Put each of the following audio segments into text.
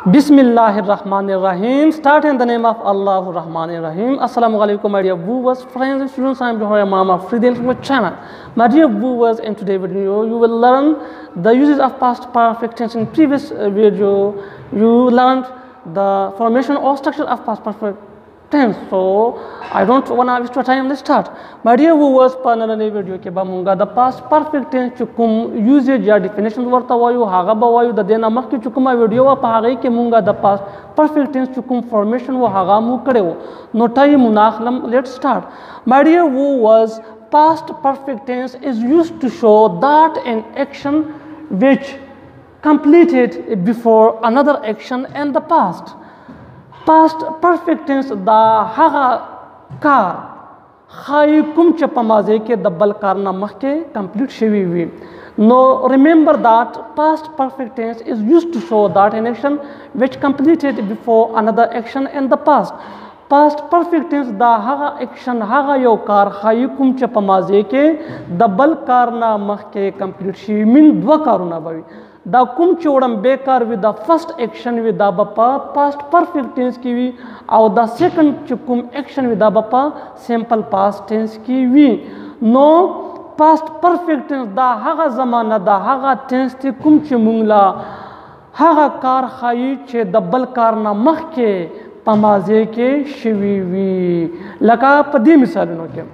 Bismillahirrahmanirrahim. Start in the name of Allah Rahmanir Rahim. Assalamu alaikum, my dear viewers, friends and students. I am Johaya Mama Fridel from my channel. My dear viewers, in today's video, you will learn the uses of past perfect tense. In previous video, you learned the formation or structure of past perfect tense. So I don't want to waste your time. Let's start. My dear viewers, panel video ke bamunga the past perfect tense chukum usage ya definitions warta wayu haga ba wayu the dena mak ki chukuma video wa pagai ke munga the past perfect tense chukum formation wa haga mu kare no tai munaklam. Let's start. My dear viewers, past perfect tense is used to show that an action which completed before another action in the past. Past perfect tense da haga kar khai kum che pamaze ke dabbal karna mahke complete shevi wi. Now remember that past perfect tense is used to show that an action which completed before another action in the past. Past perfect tense da haga action haga yo kar khai kum che pamaze ke dabbal karna mahke complete shevi min dwa karuna bawi. Da kum chodam bekar with the first action with the bapa past perfect tense ki vi or the second chukum action with the bapa simple past tense ki vi. No past perfect tense da haga zamana da haga tense ti kum che mungla haga kar khai che dabbal karna makh ke pamaze ke shivi vi. Laka padi misalino ke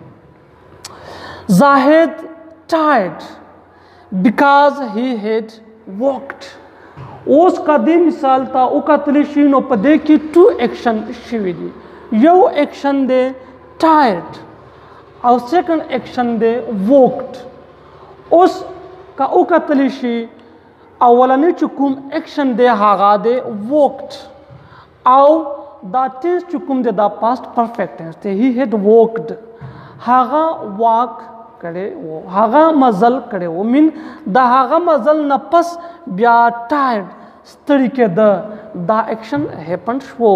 Zahid tired because he had walked. Os ka de misal ta o ka tlishi no pade ki two action shividi. Yo action de tired. Our second action de walked. Os ka o ka tlishi awalani chukum action de haga de walked. Aw da tense chukum de da past perfect tense. He had walked. Haga walk करे वो हागा मजल करे वो mean the हागा मजल नपस ब्या टायर्ड स्तड़ी के the action happen show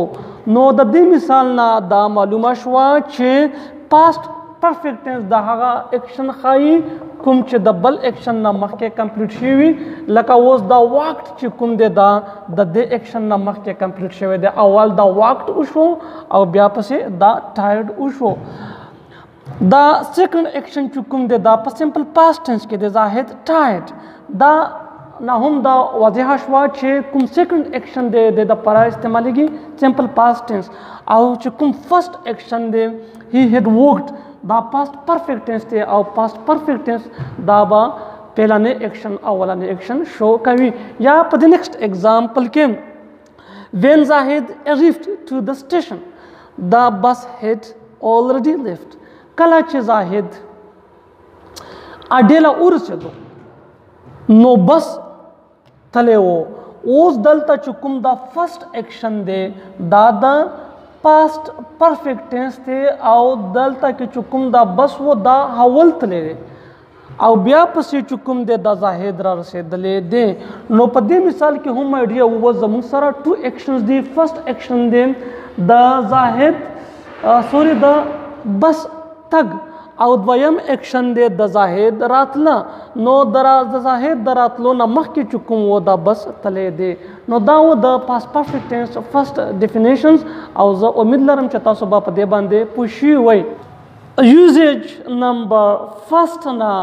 know the दी मिसाल ना द मालूमा शवा चे पास्ट परफेक्ट टेंस द हागा एक्शन खाई कुम चे डबल एक्शन ना मख के कंप्लीट शेवी लका वोस द वक्त चे कुम दे द एक्शन ना मख के कंप्लीट शेवे दे अवल द वक्त उशो और ब्या पसे द टायर्ड उशो. The second action chukum de da simple past tense ke de Zahid tired. Da nahum da waziha shwa che kum second action de da para istemaligi simple past tense. Aw chukum first action de he had walked da past perfect tense de aw past perfect tense da ba pelane action awalane action show kavi. Ya for the next example came when Zahid arrived to the station the bus had already left. Kala che Zahid adela urse do no bus taleo os dalta chukum da first action de da past perfect tense te au dalta ke chukum da bus wo da hawal tale au bya pasi chukum de da Zahid ra se dale de no pade misal ke hum idea was zamun sara two actions the first action de da Zahid the bus tag او دویم اکشن دے د زاهد راتلا نو د زاهد راتلو نه مخکې چې کوم و دا بس تللی دی نو دا و د پاس پرفیکټ ټینس فرست ډیفینیشنز او زه امید لرم چې تاسو به په دې باندې پوه شوي وئ. یوزیج نمبر فرست نه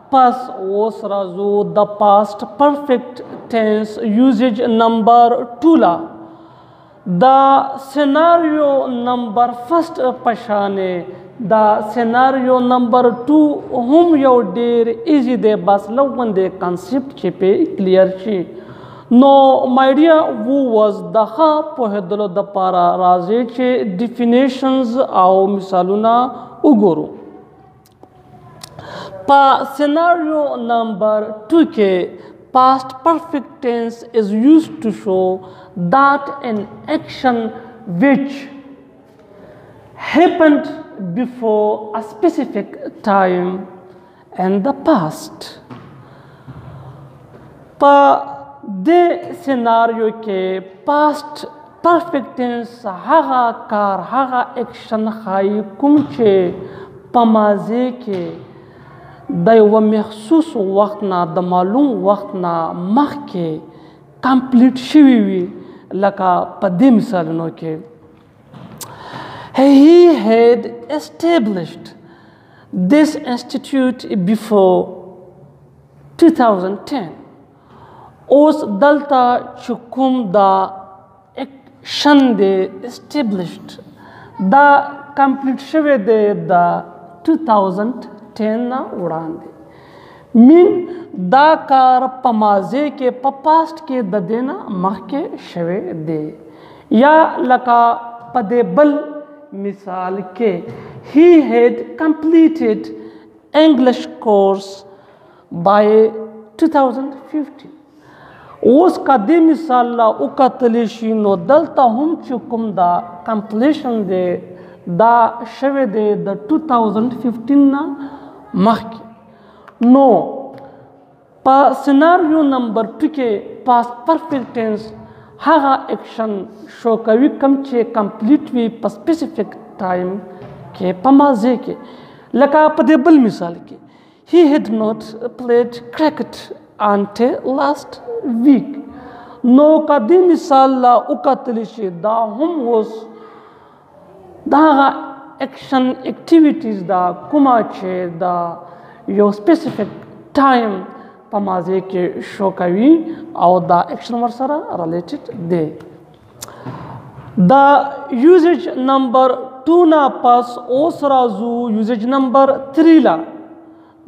پس اوس راځو د پاست پرفیکټ ټینس یوزیج نمبر 2 لا د سیناریو نمبر فرست پشانه دا سیناریو نمبر 2 هم یو ډیر ایزی دی بس لوګون دی کانسپټ چې په کلیر شي. نو مای ډیر ووز دغه پوهېدلو دپاره راځي چې ډیفینیشنز او مثالونه وګورو. په سیناریو نمبر 2 کې past perfect tense is used to show that an action which happened before a specific time in the past. Pa de scenario ke past perfect tense haga kar haga action khai kum che pamaze ke د یو مخصوص وخت نه د معلوم وخت نه مخکې کمپلیټ شوي وي لکه په دې مثالونو کې he had established this institute before 2010 اوس دلته چې کوم دا اکشن دی established دا کمپلیټ شوی دی د 2010 نه وړاندې مین دا کار په ماضي کې په پاسټ کې د دې نه مخکې شوی دی یا لکه په دې بل مثال کې he had completed English course by 2015 اوس که دې مثال لا وکتلی شي نو دلته هم چې کوم دا کمپلیشن دی دا شوی دی د 2015 نه مخکې نو په سیناریو نمبر 2 کې پاست پرفیکټ ټینس هغه ایکشن شو کوي کوم چې کمپلیټ وي په سپیسیفیک ټایم کې په ماضي کې لکه په دې بل مثال کې he had not played cricket until last week نو که دې مثال لا وکتلی شي دا هم اوس دا هغه ایکشن اکټیویټیز دا کومه چې دا یو سپیسیفیک ټایم په ماضي کې شو کوي او دا ایکشن ورسره ریلیټډ دی دا یوزیج نمبر 2 نه پس اوس راځو یوزیج نمبر 3 لا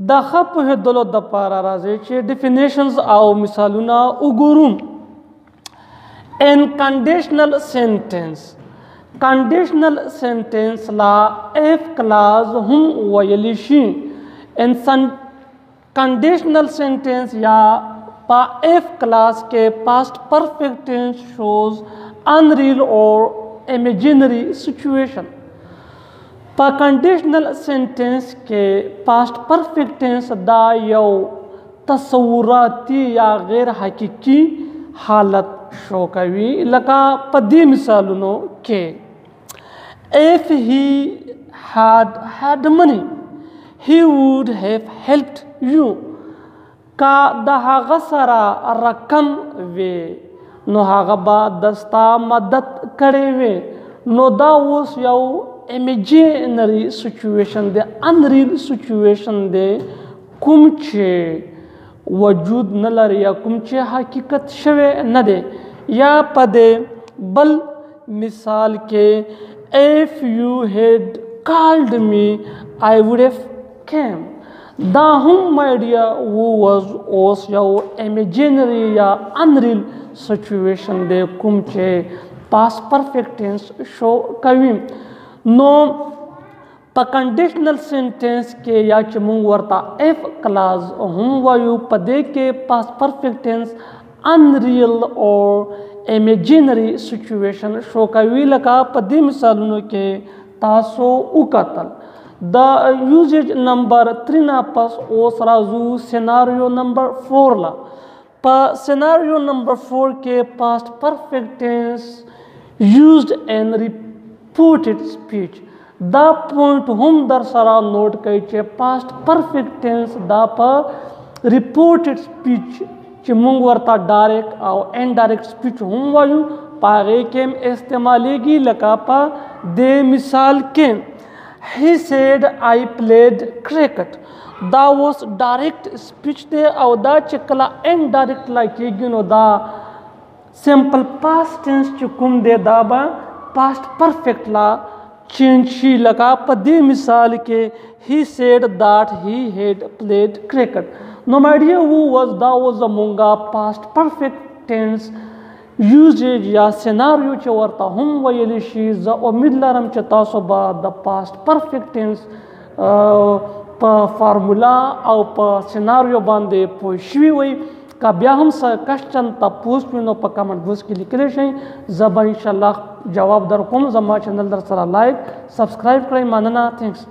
د ښه پوهېدلو دپاره راځي چې ډیفینیشنز او مثالونه وګورو ان کنډیشنل سینټنس کنډیشنل سینټنس لا اف کلاز هم ویلی شي ان کنډیشنل سینټنس یا په اف کلاس کې پاسٹ پرفیکٹ ٹینس شوز unreal or imaginary situation په کنډیشنل سینټنس کې پاسٹ پرفیکٹ ټینس دا یو تصوراتي یا غیر حقیقي حالت شو کوي لکه په دې مثالونو کې if he had money he would have helped you کا د هغه سره رقم وي نو هغه به دستا مدد کړی وي نو دا اوس یو imaginary situation دی unreal situation دی کوم چې وجود نه لري یا کوم چې حقیقت شوی نه دی یا په دې بل مثال کې if you had called me I would have came دا هم my dear was اوس یو imaginary یا unreal situation دی کوم چې past perfect tense شو کوي نو په کنډیشنل سینټنس کې یا چې موږ ورته اف کلاز هم وایو په دې کې پاست پرفیکټ ټینس انریل او امیجنری سچویشن شو کوي لکه په دې مثالونو کې تاسو وکتل د یوزیج نمبر 3 نه پس اوس راځو سیناریو نمبر 4 لا په سیناریو نمبر 4 کې پاست پرفیکټ ټینس used in reported speech دا پوینټ هم در سره نوٹ کړئ چې پاست پرفیکټ ټینس دا په ریپورټډ سپیچ چې موږ ورته ډایرکټ او انډایرکټ سپیچ هم وایو په هغې کې هم استعمالیږي لکه په دې مثال کې he said I played cricket دا اوس ډایرکټ سپیچ دی او دا چې کله انډایرکټ لا کېږي نو دا سمپل پاست ټینس چې کوم دی دا به پاست پرفیکټ لا چینج شي لکه په دې مثال کې he said that he had played cricket نو my dear who was دا و زمونږه پاست پرفیکټ ټینس یوزیج یا سیناریو چې ورته هم ویلی شي زه امید لرم چې تاسو به د پاست پرفیکټ ټینس په فارمولا او په سیناریو باندې پوه شوي وئ که بیا هم څه کوشچن تپوس وي نو په کمنټ باکس کې لیکلی شئ زه به انشاءالله جواب در کوم زما چینل در سره لایک سبسکرایب کړئ مننه تھینکس